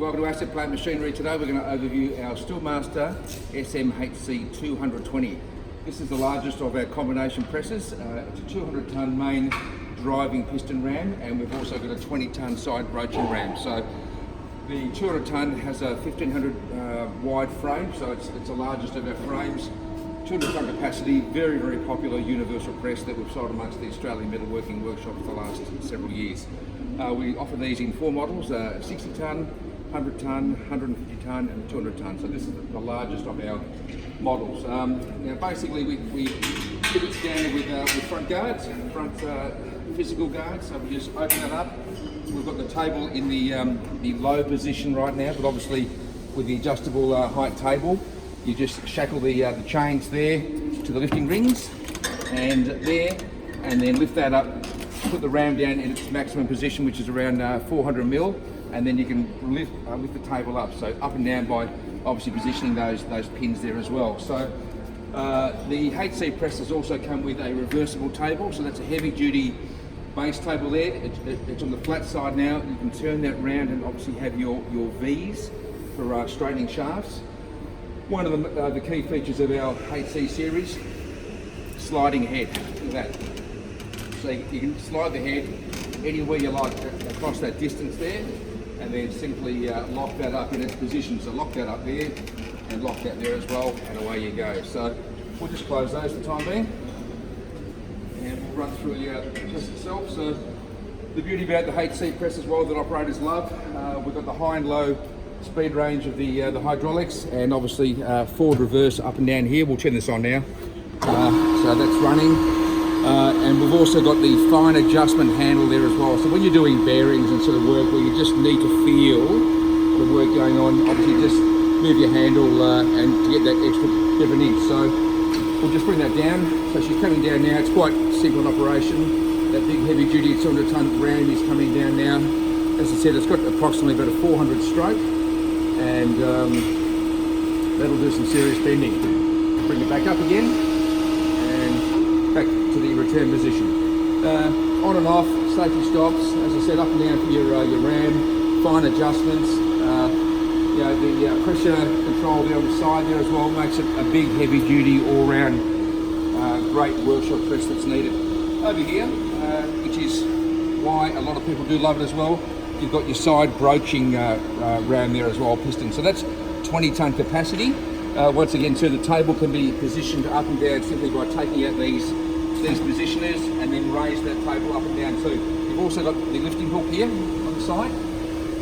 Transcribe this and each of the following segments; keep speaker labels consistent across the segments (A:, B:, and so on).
A: Welcome to Asset Plant Machinery. Today we're going to overview our Steelmaster SM-HC200. This is the largest of our combination presses. It's a 200-ton main driving piston ram, and we've also got a 20-ton side broaching ram. So the 200-ton has a 1500 wide frame, so it's the largest of our frames. 200-ton capacity, very, very popular universal press that we've sold amongst the Australian metalworking workshop for the last several years. We offer these in 4 models, 60-ton, 100-ton, 150-ton and 200-ton. So this is the largest of our models. Basically we keep it standard with front guards, front physical guards. So we just open it up. We've got the table in the low position right now, but obviously with the adjustable height table, you just shackle the chains there to the lifting rings and there, and then lift that up, put the ram down in its maximum position, which is around 400 mil, and then you can lift the table up. So up and down by obviously positioning those pins there as well. So the HC presses also come with a reversible table, so that's a heavy duty base table there. It's on the flat side now. You can turn that round and obviously have your V's for straightening shafts. One of the key features of our HC series, sliding head. Look at that. So you can slide the head anywhere you like across that distance there, and then simply lock that up in its position. So lock that up there and lock that there as well, and away you go. So we'll just close those for the time being, and we'll run through the press itself. So the beauty about the HC press as well that operators love, we've got the high and low speed range of the hydraulics, and obviously forward, reverse, up and down here. We'll turn this on now. So that's running. And we've also got the fine adjustment handle there as well. So when you're doing bearings and sort of work where you just need to feel the work going on, obviously just move your handle and to get that extra bit of an inch. So we'll just bring that down. So she's coming down now. It's quite simple in operation. That big heavy duty 200-ton ram is coming down now. As I said, it's got approximately about a 400 stroke, and that'll do some serious bending. Bring it back up again. Back to the return position. On and off, safety stops, as I said, up and down for your ram, fine adjustments. The pressure control there on the side there as well makes it a big, heavy duty, all-round, great workshop press that's needed. Over here, which is why a lot of people do love it as well, you've got your side broaching ram there as well, piston. So that's 20-ton capacity. Once again, too, the table can be positioned up and down simply by taking out these positioners and then raise that table up and down too. You've also got the lifting hook here on the side.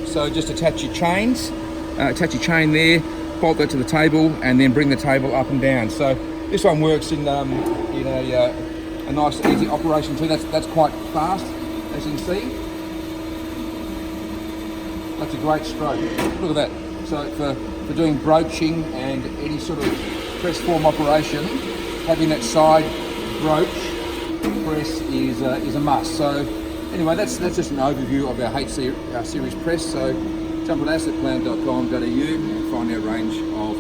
A: So just attach your chains, attach your chain there, bolt that to the table, and then bring the table up and down. So this one works in a nice, easy operation too. That's quite fast, as you can see. That's a great stroke. Look at that. So for doing broaching and any sort of press form operation, having that side broach press is a must. So anyway, that's just an overview of our HC series press. So jump on assetplan.com.au and find our range of